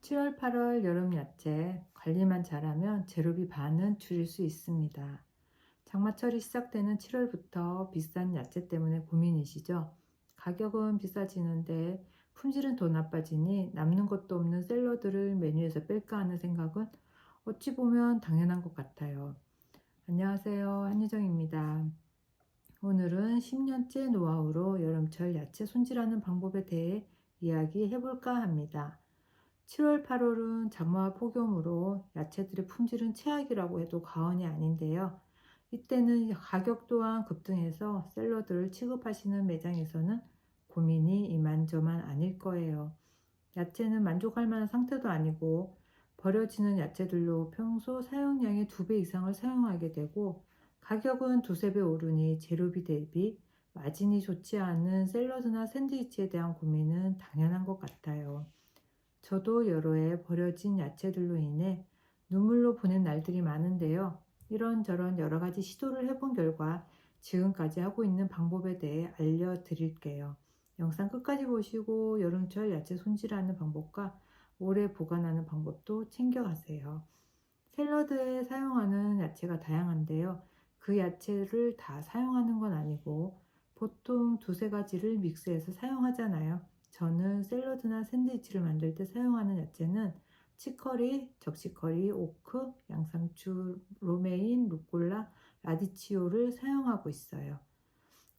7월, 8월 여름 야채 관리만 잘하면 재료비 반은 줄일 수 있습니다. 장마철이 시작되는 7월부터 비싼 야채 때문에 고민이시죠? 가격은 비싸지는데 품질은 더 나빠지니 남는 것도 없는 샐러드를 메뉴에서 뺄까 하는 생각은 어찌 보면 당연한 것 같아요. 안녕하세요. 한유정입니다. 오늘은 10년째 노하우로 여름철 야채 손질하는 방법에 대해 이야기해 볼까 합니다. 7월, 8월은 장마와 폭염으로 야채들의 품질은 최악이라고 해도 과언이 아닌데요. 이때는 가격 또한 급등해서 샐러드를 취급하시는 매장에서는 고민이 이만저만 아닐 거예요. 야채는 만족할 만한 상태도 아니고 버려지는 야채들로 평소 사용량의 2배 이상을 사용하게 되고 가격은 두세 배 오르니 재료비 대비 마진이 좋지 않은 샐러드나 샌드위치에 대한 고민은 당연한 것 같아요. 저도 여러 해 버려진 야채들로 인해 눈물로 보낸 날들이 많은데요. 이런저런 여러 가지 시도를 해본 결과 지금까지 하고 있는 방법에 대해 알려드릴게요. 영상 끝까지 보시고 여름철 야채 손질하는 방법과 오래 보관하는 방법도 챙겨가세요. 샐러드에 사용하는 야채가 다양한데요. 그 야채를 다 사용하는 건 아니고 보통 두세 가지를 믹스해서 사용하잖아요. 저는 샐러드나 샌드위치를 만들 때 사용하는 야채는 치커리, 적시커리, 오크, 양상추, 로메인, 루꼴라, 라디치오를 사용하고 있어요.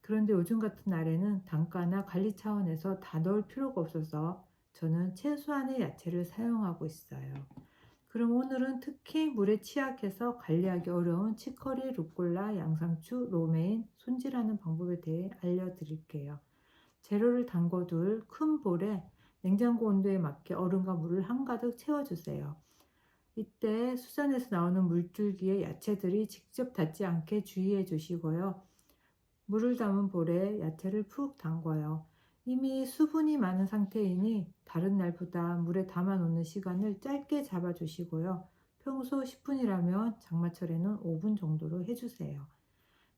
그런데 요즘 같은 날에는 단가나 관리 차원에서 다 넣을 필요가 없어서 저는 최소한의 야채를 사용하고 있어요. 그럼 오늘은 특히 물에 취약해서 관리하기 어려운 치커리, 루꼴라, 양상추, 로메인 손질하는 방법에 대해 알려드릴게요. 재료를 담궈둘 큰 볼에 냉장고 온도에 맞게 얼음과 물을 한가득 채워주세요. 이때 수전에서 나오는 물줄기에 야채들이 직접 닿지 않게 주의해 주시고요. 물을 담은 볼에 야채를 푹 담궈요. 이미 수분이 많은 상태이니 다른 날보다 물에 담아 놓는 시간을 짧게 잡아주시고요. 평소 10분이라면 장마철에는 5분 정도로 해주세요.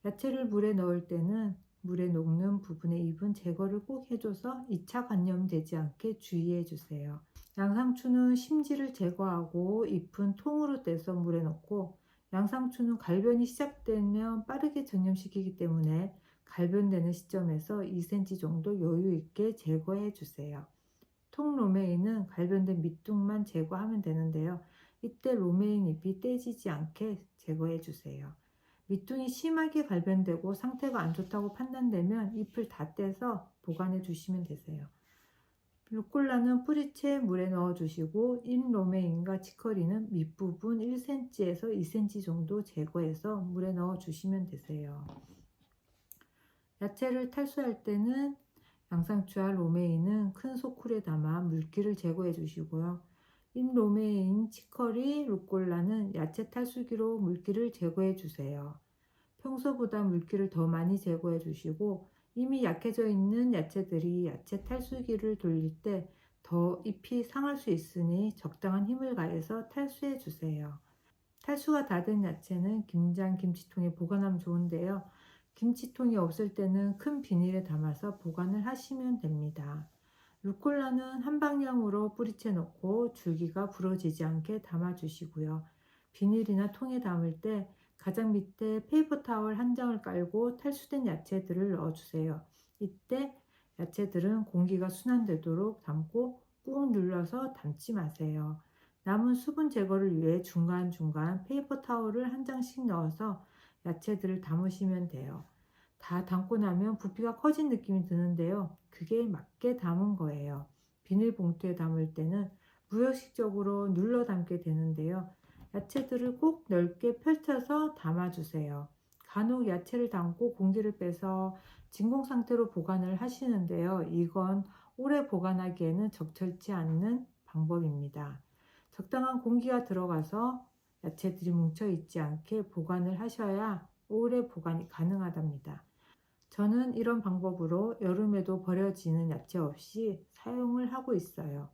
야채를 물에 넣을 때는 물에 녹는 부분의 잎은 제거를 꼭 해줘서 2차 간염되지 않게 주의해 주세요. 양상추는 심지를 제거하고 잎은 통으로 떼서 물에 넣고 양상추는 갈변이 시작되면 빠르게 전염시키기 때문에 갈변되는 시점에서 2cm 정도 여유 있게 제거해 주세요. 통 로메인은 갈변된 밑둥만 제거하면 되는데요. 이때 로메인 잎이 떼지지 않게 제거해 주세요. 밑둥이 심하게 갈변되고 상태가 안 좋다고 판단되면 잎을 다 떼서 보관해 주시면 되세요. 루꼴라는 뿌리채 물에 넣어 주시고 잎 로메인과 치커리는 밑부분 1cm에서 2cm 정도 제거해서 물에 넣어 주시면 되세요. 야채를 탈수할 때는 양상추와 로메인은 큰 소쿨에 담아 물기를 제거해 주시고요. 잎 로메인, 치커리, 루꼴라는 야채 탈수기로 물기를 제거해 주세요. 평소보다 물기를 더 많이 제거해 주시고 이미 약해져 있는 야채들이 야채 탈수기를 돌릴 때 더 잎이 상할 수 있으니 적당한 힘을 가해서 탈수해 주세요. 탈수가 다 된 야채는 김장 김치통에 보관하면 좋은데요. 김치통이 없을 때는 큰 비닐에 담아서 보관을 하시면 됩니다. 루꼴라는 한 방향으로 뿌리채 넣고 줄기가 부러지지 않게 담아주시고요. 비닐이나 통에 담을 때 가장 밑에 페이퍼 타월 한 장을 깔고 탈수된 야채들을 넣어주세요. 이때 야채들은 공기가 순환되도록 담고 꾹 눌러서 담지 마세요. 남은 수분 제거를 위해 중간중간 페이퍼 타월을 한 장씩 넣어서 야채들을 담으시면 돼요. 다 담고 나면 부피가 커진 느낌이 드는데요. 그게 맞게 담은 거예요. 비닐봉투에 담을 때는 무의식적으로 눌러 담게 되는데요. 야채들을 꼭 넓게 펼쳐서 담아주세요. 간혹 야채를 담고 공기를 빼서 진공 상태로 보관을 하시는데요. 이건 오래 보관하기에는 적절치 않는 방법입니다. 적당한 공기가 들어가서 야채들이 뭉쳐 있지 않게 보관을 하셔야 오래 보관이 가능하답니다. 저는 이런 방법으로 여름에도 버려지는 야채 없이 사용을 하고 있어요.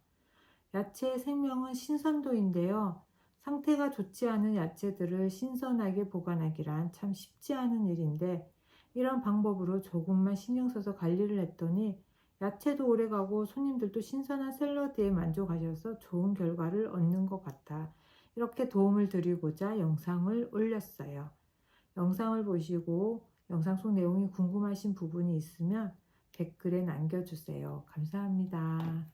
야채의 생명은 신선도인데요. 상태가 좋지 않은 야채들을 신선하게 보관하기란 참 쉽지 않은 일인데 이런 방법으로 조금만 신경 써서 관리를 했더니 야채도 오래가고 손님들도 신선한 샐러드에 만족하셔서 좋은 결과를 얻는 것 같아. 이렇게 도움을 드리고자 영상을 올렸어요. 영상을 보시고 영상 속 내용이 궁금하신 부분이 있으면 댓글에 남겨주세요. 감사합니다.